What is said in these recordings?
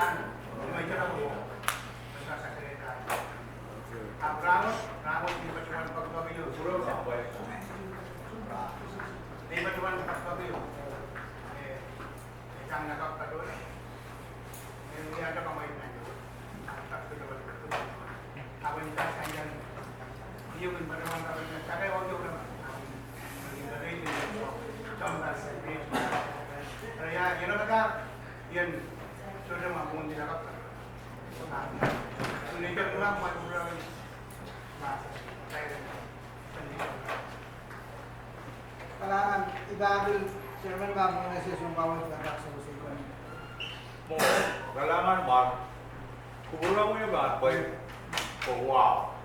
kailangan medyo na mo basta sa sekretary. Ang rangot di ba cuman pagbabiyo? Sulo sa buhay. Di ba cuman pagbabiyo? Isang nakapta doon. Hindi ada kamay na yun. Ang takto na balik ito. Ako yung tasan yan. Hindi yung maramang kami na sakay huwag yung naman. Maging gano'n yung chamber sa page. Pero yan, yun ang yan. So naman, kung hindi nakapta. Kung hindi ka lang, matulungan masa. Kailangan idahil Chairman Bago na siya sumbawal sa kaksalusin ko. Kailangan kubulang mo yung boy. Wow.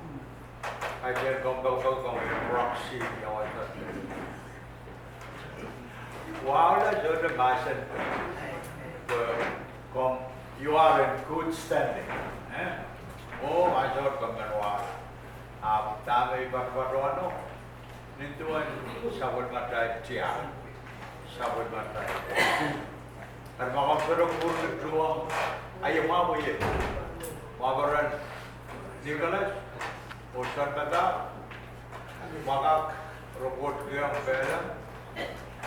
I can go proxy. Wow, that's the mason. You are in good standing. Oh, I thought wow. Tama iba Nintuan sabon matay siya. Sabon matay. Kan makapurok purok juang ayaw mo yun. Mabaran Nicholas, Oscar Kata, Makak robot kiyang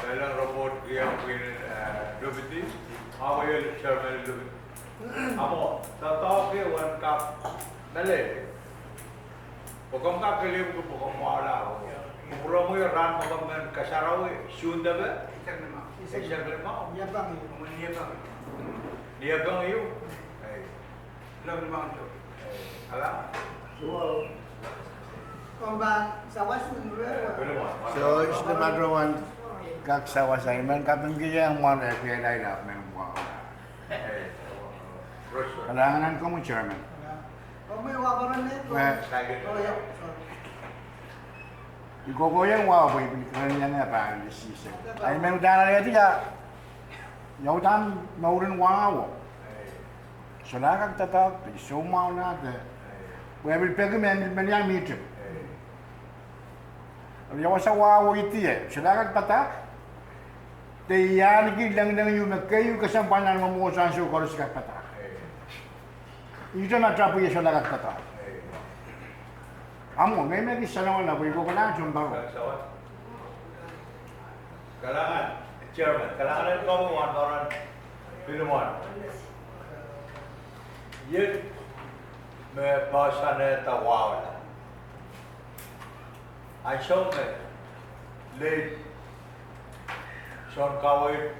belang robot kiyang Lubiti, ako yun Chairman Lubiti. Amo, tatawag yun, one cup, nali. Pagkong kakilim ko, pagkong mawala ako. Mukula mo yung ran mga kasaraw eh, syunda ba? Isang lima. Niyabang yun. Niyabang yun. Alam naman ito. Alam? Kumbang sawas mo So, issue number one, kaksawa sa iman, kapag kaya ang mga FPLI na may mga kailangan ko mo, Chairman. Oh, may wabaran na ito. Oh, yeah. Iko ko yung waboy, pinikalan niya na parang decision. Ay, may udana na ito ya. Yautan, maurin wawo. So, nakagtatak, sumaw natin. Pwede pwede may yan meeting. Yawa sa wawo iti eh. So, nakagtatak. Tiyan lang yung magkayo kasampanan mo sa sukor sa kagtatak. Ito na trapo yung sa nakagtatak. Amo, may isa naman na, ko na sumbang. Kailangan, Chairman, kailangan ito mo one pinuman. Yun, may basa na tawag na. Ang siyang late Sean Kawai,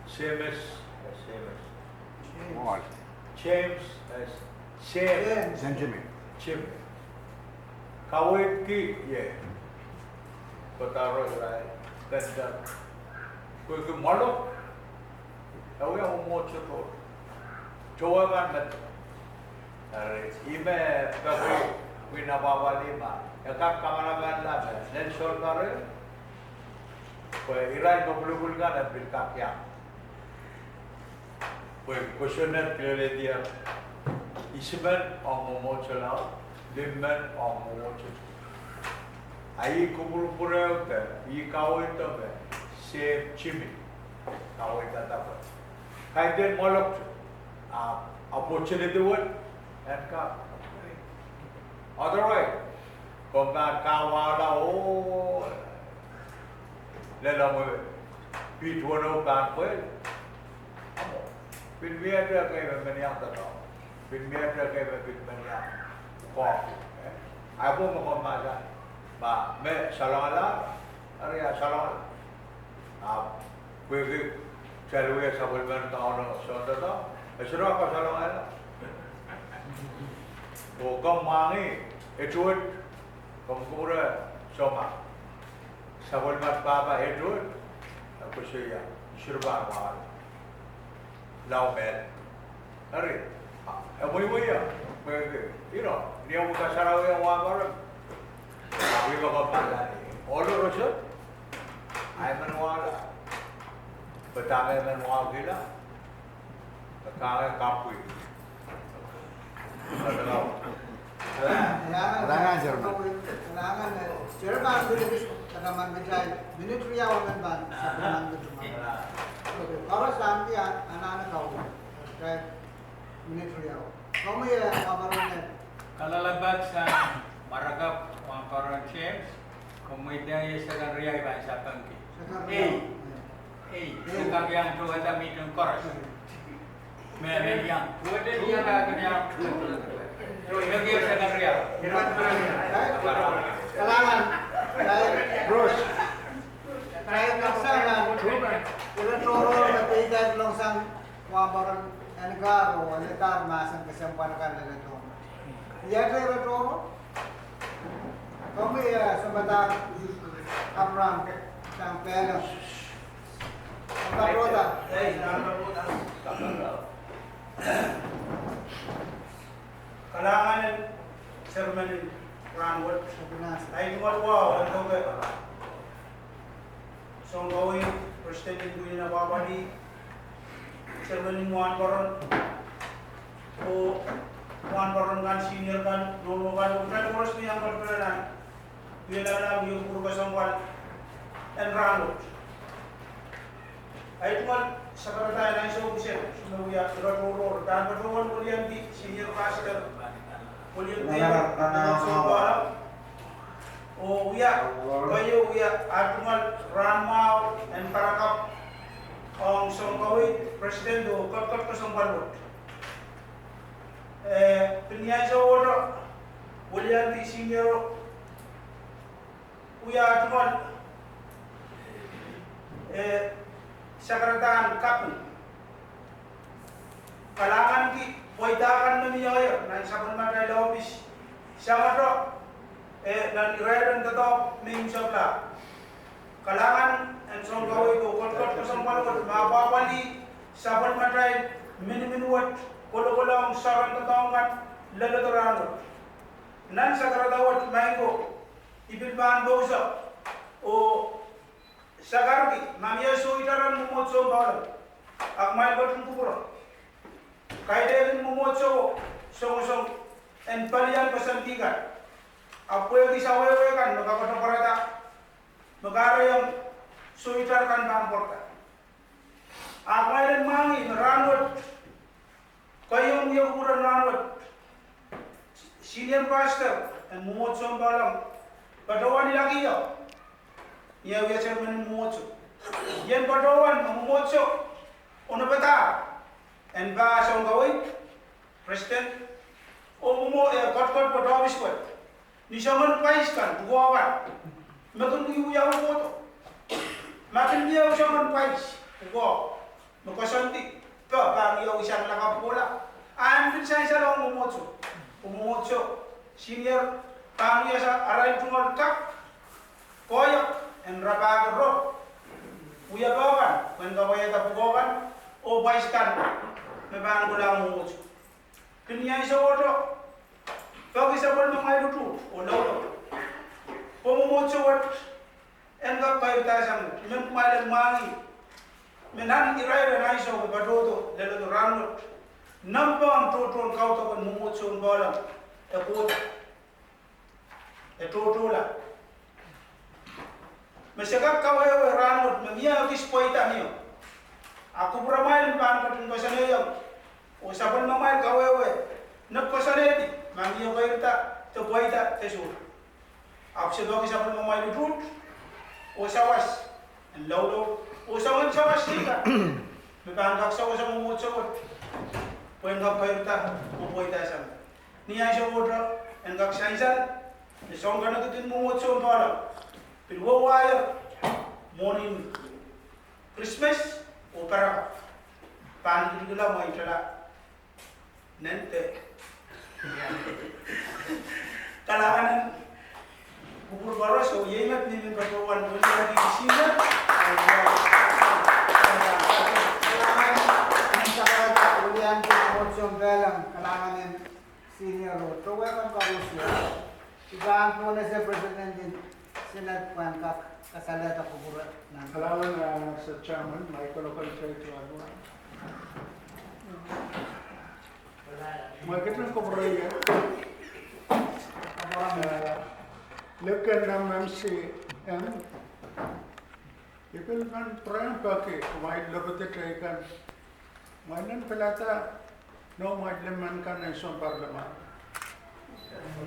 James, Benjamin. Chim. Kawai ki, yeah. Pataro rai, tenda. Koi ke malo, tahu yang umur cukup. Coba kan met. Ime kau wina bawa lima. Ekak kameraman lah, nensor kare. Koi irai kau belum kan ambil kakya. Koi questionnaire clearly dia. Ismen ang umur celal, limmen ang umur celal. Ayi kubur pura itu, I kawai itu be, same chimney, kawai itu apa? Kaiden molok, opportunity one, and ka. Otherwise, komna kawala oh, lelang pit wano kan pun, pin biar dia kaya meniak tak. Biar dia kaya meniak, kok. Aku mau makan. मैं सलाला अरे यार सलाला आप कोई भी चलो ये सब बन ताऊं सोचता था ऐसा आपका सलाला है वो कम मांगी एटूट कम पूरा सोमा सब बन पापा एटूट कुछ या शुरुआत मार लाओ मैल अरे अब वही या you know dia buka sarawi yang wang Kami bapak lagi. Orang Rusia, I manual, betapa manual kita, betapa kapu. Kailangan, Chairman. Kailangan, Chairman, kailangan military awalan ba sa kailangan Baru santi anak-anak kau, kayak militer ya. Kamu ya kabarnya? Kalalabag sa Maragap, mga Coron James, kumidaya sa Ganriay ba sa Pangki. Sekarang. Sekarang yang tu ada meeting koras. Meron yang. Wala yang kanya. Lagi sa Ganriay. Kalangan, Bros, kayak laksangan. Ilan toro natiigan lang sang wabaran anegaro, anetar masang kesempan kan itu. Iya saya toro. Kamu ya sebentar Amram sampai ada. Sampai roda. Kailangan ceremony ranwat Sebenarnya. ay wow ano ba so gawin president din na babali ceremony one baron o one baron kan senior kan nono kan friend course ni ang perperan wala na yung puro kasangwal and ranwat ay tumal sa karatay na iso kusir sumuya rotoro dan betulan kulian di senior master kulian di o uya kayo uya atumal ranmau and parakap ang songkawi president do kakak ko songbalot pinyay sa order kulian di senior uya atumal Sekretarian Kapun kalangan ki poidakan memiyoyer na isaban matay la office sama do dan irayan tato ming sabla kalangan en song gawai ko kot ko song palot mabawali saban matay min wat kolo ang saban tato kan lalatorano nan sakradawat maingo ibilban bosa o Sagargi, mamia so itaran mumotso bawal. Akmal batun kupuro. Kaiden mumotso song en palian pasantigan. Apo yang isawewe kan magkakotong parata. Magara yang so itar kan bangporta. Akmal mangi ranwat. Kayong Wiekupwur ranwat. Senior pastor en mumotso balang. Padawan lagi ya. Ya we chairman mumocho yen badawan mumocho ono beta en ba song gawai president o mumo kot badawis ko ni saman pais kan buawan makun yu ya moto makin dia saman pais go makasanti to ba yo isang lakapola am bin sai sa mumocho senior kami sa aray tumal kap koyak en rabag ro uya bawan when gawaya tapugokan o baiskan me bang gula mo kanya isa odo pag isa pon mga lutu o lolo pomomocho wat en ga kayo tasang men kumalang mangi menan irai na iso badodo lelo rano nampo ang toton kauto kon mumocho bolang e kota e totola Masyagak kawayo ranot mamia kis poita niyo. Aku beramain pan katun basanayam. O saban mamail kawayo nagpasaneti mamia kairta to poita tesur. Aku sedogi saban mamail utut o sawas en lawlo o sawan sawas tika. Mekangkak sawas sa mumutsagot. Puen kap kairta o poita sam. Niya siya odra en kak sainsan ni songga na tutin mumutsagot pala. Pilwawaya morning Christmas opera pan gila mo itala nente kalahan bubur baros so yemat ni min patuan dun lagi di sini Kalangan sa ulian ko motsong belang kalangan senior ro. Tuwa kan karusya. Igaan ko na sa president din. Senat pangkap kasalat ako pura ng kalawan sa chairman, Michael local secretary Agua. Market ng Kobraya. Lekan ng MCM. Dipilman prayam pake, wide lobate traikan. Mainan pelata, no wide leman kan esong parlemen.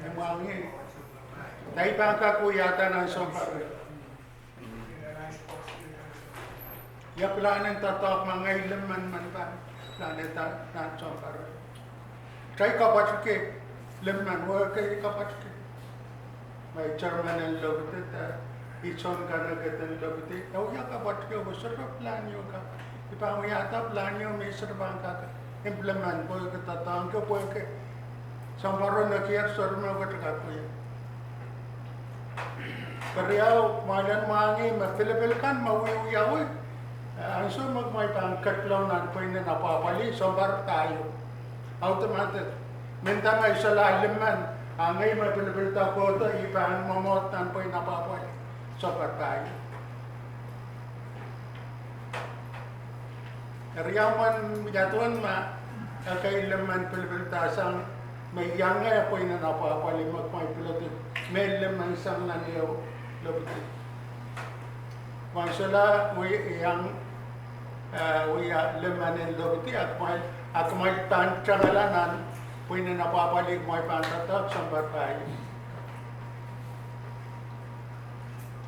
Emangi, dai pangka ko yata ng esong parlemen. Ya planen tatak mga leman man pa, planeta na esong parlemen. Try kapat ke, leman work ke kapat ke. May chairman and lobate ison karena ketan lobate. Tau ya kapat ke, besar plan yo ka. Ipang yata plan yo may serbang ka implement po ke tatang ke po ke. Samparo na kiyar sarma ko taka ko ya. Kariyaw malan mangi mafilipil kan mawiwiyawi. Ang so magmay pangkat law na po na napapali sambar tayo. Automatic. Minta may salalim man. Angay mafilipil ta po to ipang mamot na po napapali. Sambar tayo. Kariyaw man jatuan ma kailaman pilipil tasang may yangay po na napapali magmay pilotin. May leman sang naniyaw lobiti. Masala yang leman and lobiti at may panchangalanan po na napapali may pantatak sa batay.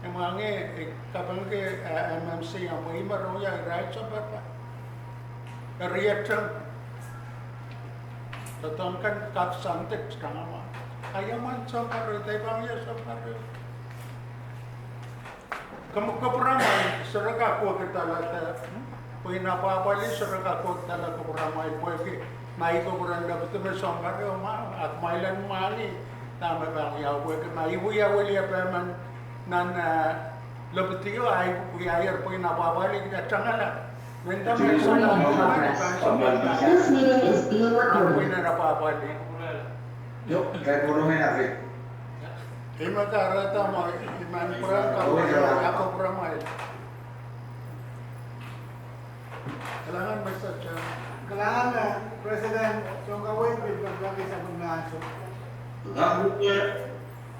Ang mga kapag MMC ang may maroya right sa batay. Reaction Totoo kan santik setengah. Ayaman sampai rute bang ya sampai. Kamu keperamai seraka aku kita lata. Puin apa li seraka aku kita lata keperamai. Puin mai keperanda betul sampai ma at mailan mali. Tama bang ya puin mai ibu ya wali apa man nan lebetiyo ay puin apa li kita cangala. This meeting is being recorded. Yuk, kayak volumen apa? Terima kasih tamu iman perang kalau aku peramai. Kailangan message. Kailangan na, President, yung gawin, biglang lagi sa pagnaso.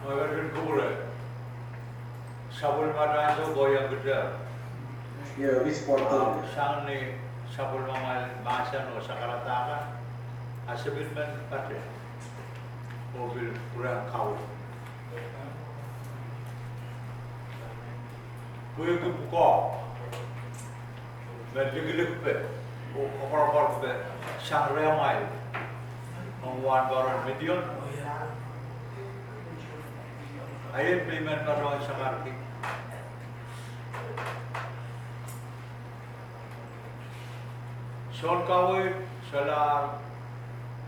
Magaling kure. Sabul madaso goyang gede. Ya, wis portal. Sang ni sabul mamal bahasa no sakaratakan. Asabin man pate. Mobil kurang kau. Wiekupwur. Mendigilik pe. O kapar pe. Sang ramai. Mengwan baran medion. Ayat implement baran sakarti. Son kawai salar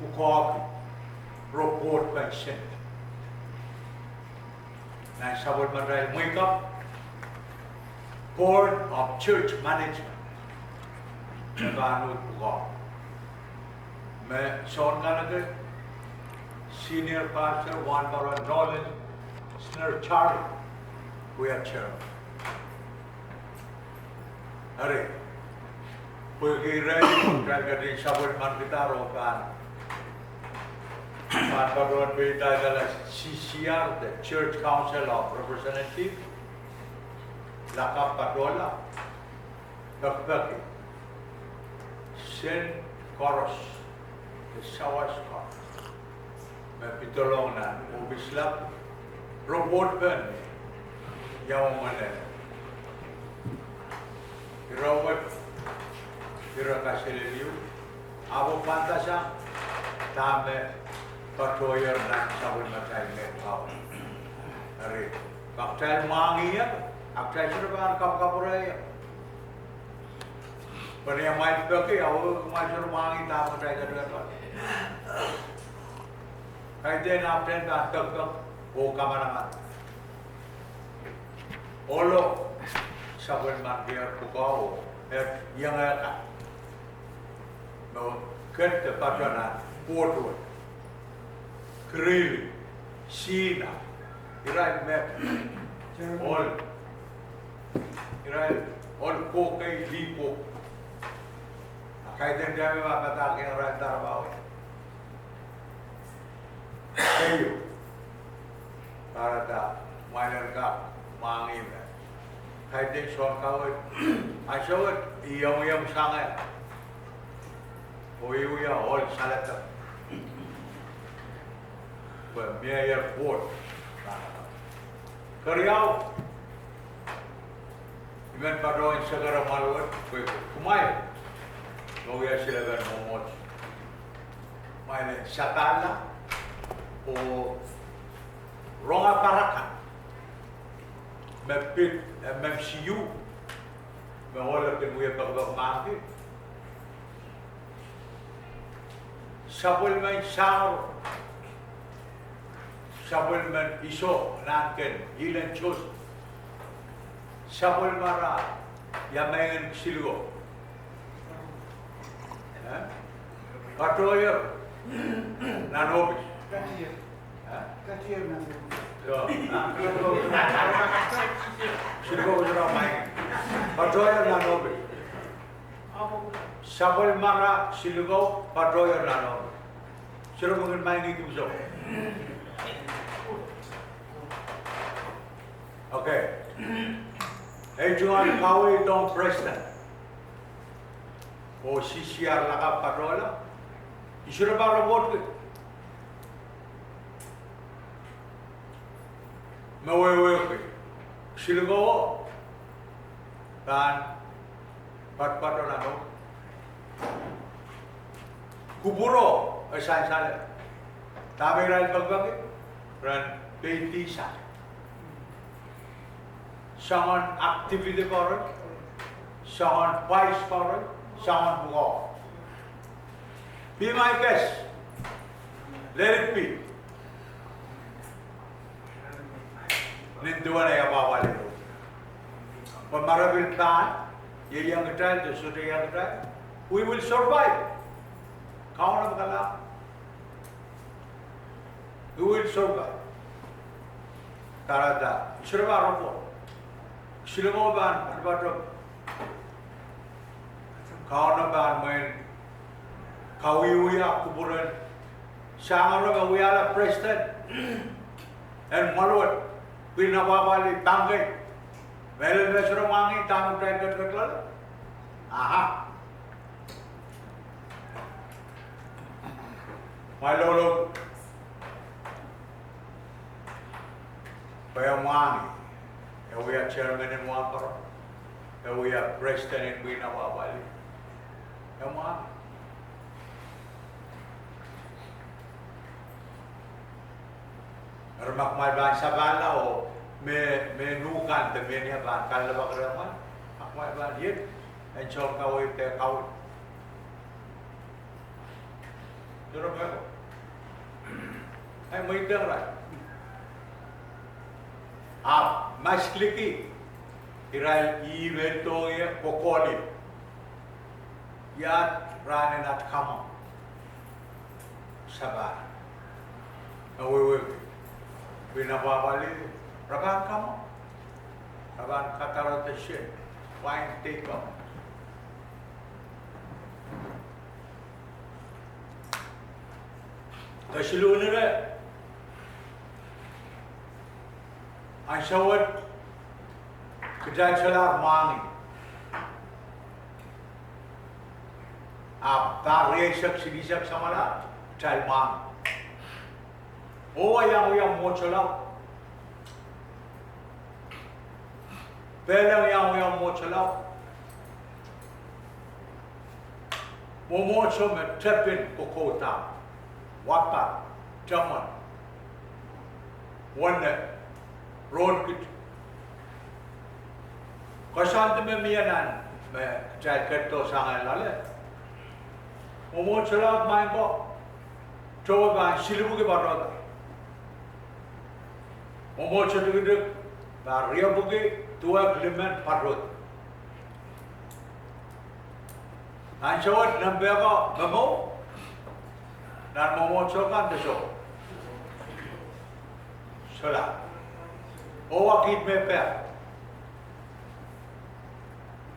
ukok report pension. Nah, sabot maray wake up board of church management. Nabanut ukok. Me son kanagay senior pastor one baron Nolan Snare Charlie. We are chair. Are. Pergi dari sabun man kita rokan. Man baruan berita adalah CCR, the Church Council of Representatives. Lakap padola. Bakbaki. Sen Koros. The Sawaska. Mepitolong na ubislap. Robot ben. Yang mana. Robot. Kira kasih liu, abu pantasa, tambe patoyer dan sabun macam ni kau. Hari, bakal mangi ya, bakal serban kapurai. Pernah main pergi, awak macam mangi tak macam itu. Kajian apa yang dah terkau, kamera. Olo sabun macam kau, yang ada. No, kerte patana, Porto, Krill, Sina, Irai Map, all Pokai Lipo. Kaitan dia memang kata yang orang Darbawi. Kayu, para tak, minor kap, mangin. Kaidin son kawit. Asawat iyong sangat. Uya all salata. But Mayor Ford. Karyao. Iman padoin segera maluat. Kumay. Uya silagan momot. May satala o ronga paraka. Mepit MCU. Mewala kemuya bagbag maki. Sabol may sao. Sabol man iso naken ilan chos. Sabol mara yamayan silgo. Patoyer nanobis. Kecil nanti. Silgo ujra main. Patoyer nanobis. Sabol mara silgo patoyer nanobis. Siro mungkin main itu so. Okay. Ejuan kawi dong president. O CCR laka parola. Isura ba robot ko? Mawewe ko. Silgo kan pat-pato na no. Kuburo saan-saan. Tama rin pagbagit. Ran petisa. Someone activity for it, someone price for it, someone bugo. Be my guest. Let it be. Ninduan ay abawali do. Pamarabil plan, yang trial, the sude yang trial, we will survive. Kauna magala. We will survive. Tarada, survive ropo. Silmo ban albato kauna ban main kawiuya kuburan sangaro kawiala president and malwat pinababali tangge well mesro mangi tamu try kat aha malolo payamangi. We are chairman in Wiekupwur. We are president in Wiekupwur. Come on. Remak mai ban sabala o me nukan te me ni ban kala bakraman. Ak mai ban yet en chol ka we te kau. Jero ba? Ai mai dang ra. आप मस्लिकी इराइल इवेंटो ये कोकोली याद राने नाट खामा sabar. We binababali raban kamo. Raban katarot shit. Wine take up. Kasilunire I showed Kajachalar Mani. आप तारेशक सिगिशक समाला चलमान ओ या मोचला पहले या मोचला मोमोचो में ट्रेपिन कोकोटा वापा जमन वन रोड किट कशांत में मियानान में जैकेट तो सांगल लाले Momo chelak main ko, coba bang silu ke barat. Momo chelak itu, bar ria buke tua kilometer barat. Anjawat nampak ko momo, dan momo chelak deso. Chelak, owa kit me per.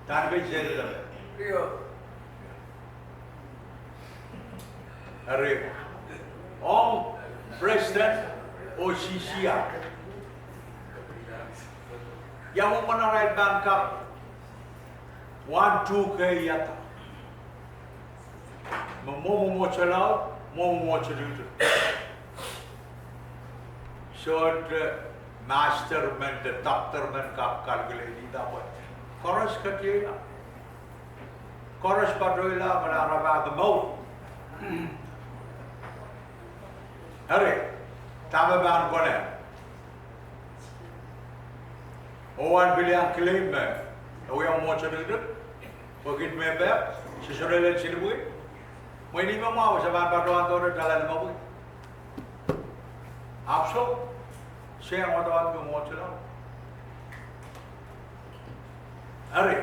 Dan be jeli Arif, Om President OCCR, Yang menarai bangkap 1-2 yata. Mau celau, mau cerita. Short masterment, doctorment kap kalgule di dapat. Koros ketiela. Koros padoila menaraba gemau. Hari, tababan kone. Owan bilang klaim me. Yang mau cerita. Begitu member, sesudah lihat sini bui. Mau ini mau sebab paduan tu ada dalam mau bui. Abso, saya mau cerita. Hari,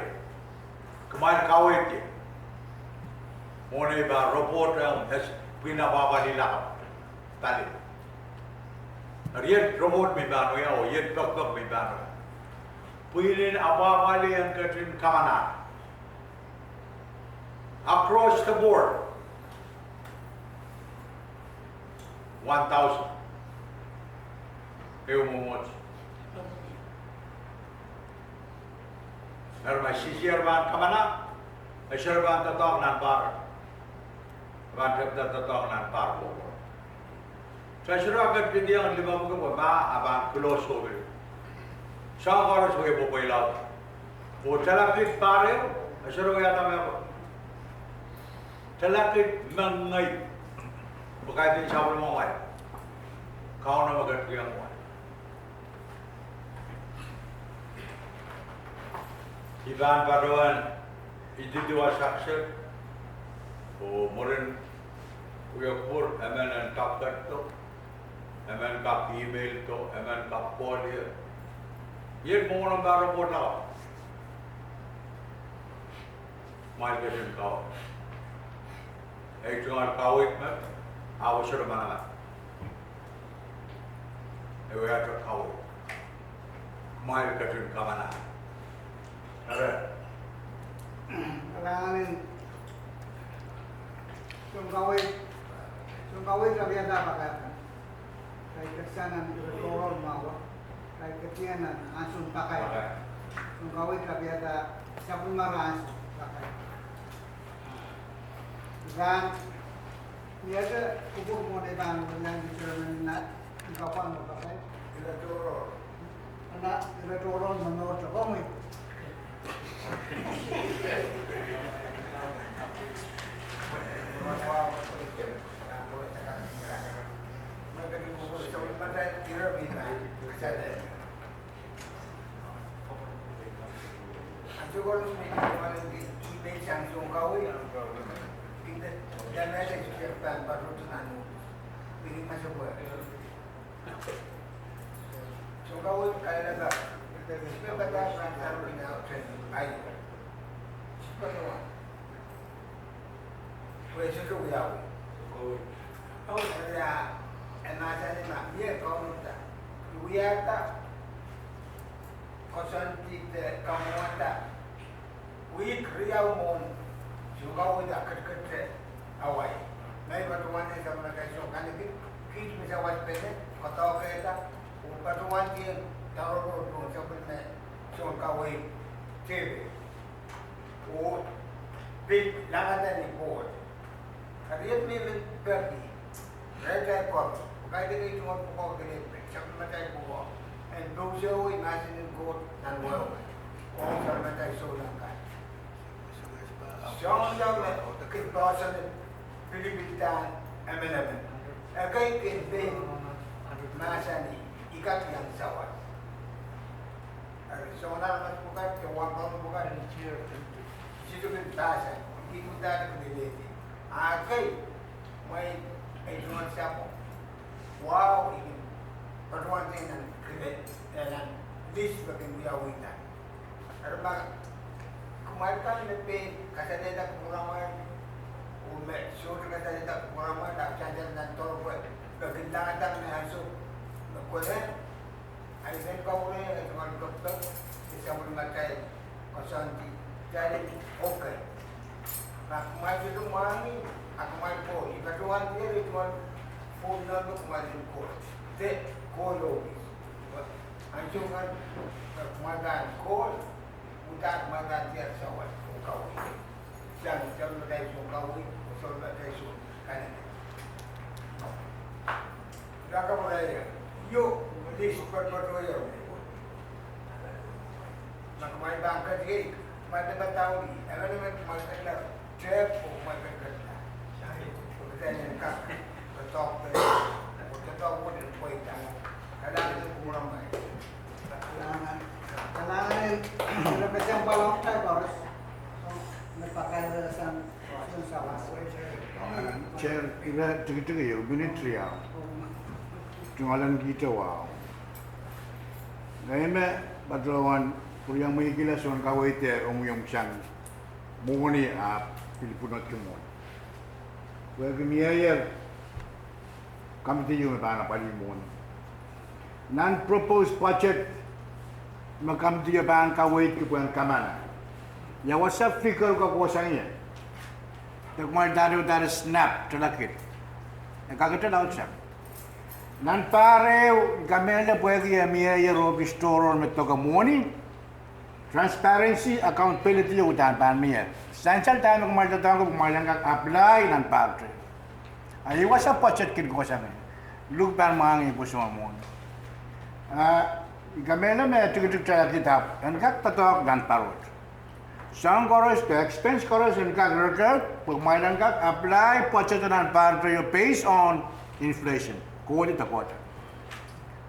kemarin kawin dia. Mone ba report yang has pina baba di lah tadi. Riet report mi ba no ya o yet tok mi ba no. Puinin apa bali yang katin kamana. Across the board 1,000. Eu momot. Erma sisir ban kamana. Asyar ban tatok nan bar. Ban tatok nan bar bo. Saya sudah akan dia yang 5 buku ba aban close over. Saya harus sebagai boboy laut. Telakit pare, asyar ya tamai apa? Telakit mengai. Bukan itu siapa mau ay. Kau nama kerja yang mau. Iban paduan itu dua saksi. Oh, moren Wiekupwur, emen kap tu, emen kap email tu, emen kap call dia. Ye mau orang baru buat lah. Marketing kau. Ekor kau ikut, awak sudah mana? Ewek tu kau. Marketing kau mana? Ada. Kailanganin sungkawin kabiyan dapat kan. Kay kesanan turun mawa. Kay ketianan asun pakai. Sungkawin kabiyan da siapun maras pakai. Dan biasa kubur mo na ibang yang dicermin na ikapan mo pakai. Ila turun. Anak ila turun menurut kami. Anjukan kemadan kol, utak madan tiap sawat kau. Jam dari kau, usul dari kan. Dah kau boleh. Yo, beli super motor yo. Nak main bangkat je, macam tahu ni. Agar ni macam lah, trap macam kerja. Kita ni kak, ketok tu, ketok pun dia boleh tak. Kadang itu kurang baik. Kailangan ilabas yung balong tayo, Boris. So, nagpakailasan yung sawas. Chair, ila tiga-tiga ya, military ya. Tungalan kita wow. Ngayon badlawan kurang may kilason kaway te yung siyang muni Pilipinot kumon. Kaya kamiyayer kami tayo may bana palimon. Non-proposed budget magkam tayo bang kaway kupuan kamana. Ya whatsapp figure ko ko sa niya. Tagmar dari snap talakit. Nakakita daw siya. Nan pare gamela puede amiya robi store on metto gamoni transparency accountability utan pan miya essential time ko malta tango kumalang ka apply nan pare ay wasa budget kin ko sa men look pan mangi po sa mon gamela me tuk tala kitap an kak tatok dan parot sang koros ke expense koros en kak record kumalang ka apply budget nan pare based on inflation kuha ta kota.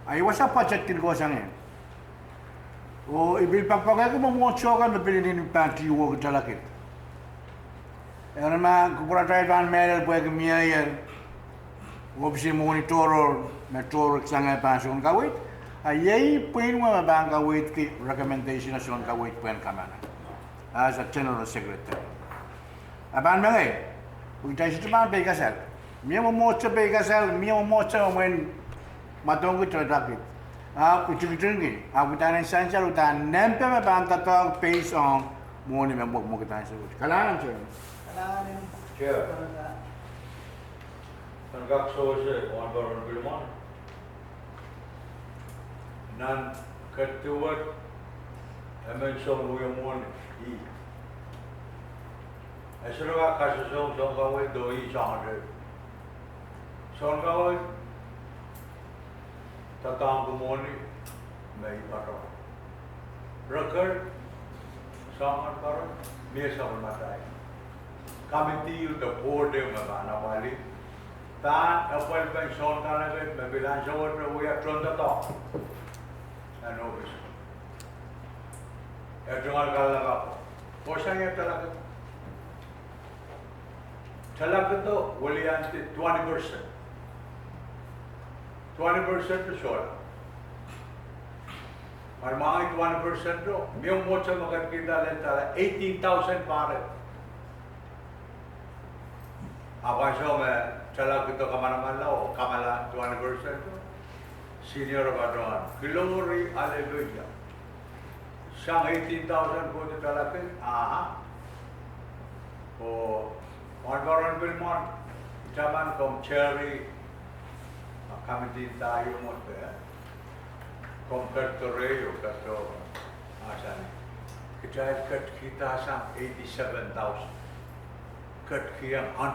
Ay wasa budget kin ko sang yan. O ibil pagpagay ko mo chokan na bilinin panty wo talakit. Era ma kupura tayo van medal puwe kamiya yan. Obsi monitor metor sang pansyon kawit. Ayay puin mo mabang kawit ki recommendation na sion kawit puwen kamana. As a general secretary. Aban mangay. Kung tayo sa tuman kasal. Mia mo pegasal, mia mo when matong ko tradapit. Kuchigitringi. Utan essential utan nempe me banta to based on money me mo kita sa. Kailangan siya. Kailangan yung Chair. Tangkap soje on baron bilmon. Nan ketuat emenson mo yung mon i. Esra ka kasong kawe doi changde. Son kawai tatang kumoni mai paro. Record sangat paro me sangat matai. Kami tiu the board de mabana bali. Ta appointment son kana ke bilan shawar we are tron the top. And obvious. Erjungal kala ka. Posanya talaga. Talaga to walianti 20%. 20% to short. Or mga 20% to, may mo sa magkakita lang tala 18,000 pare. Apa siya may chala kito kamanaman lao, kamala 20% to. Senior ba doon? Glory, hallelujah. Siyang 18,000 po ito talapin, O, Margaron Wilmot, Jaman kong Cherry, kami din tayo mo compared to Rayo kaso asan kita sa 87,000 kat kiyang 100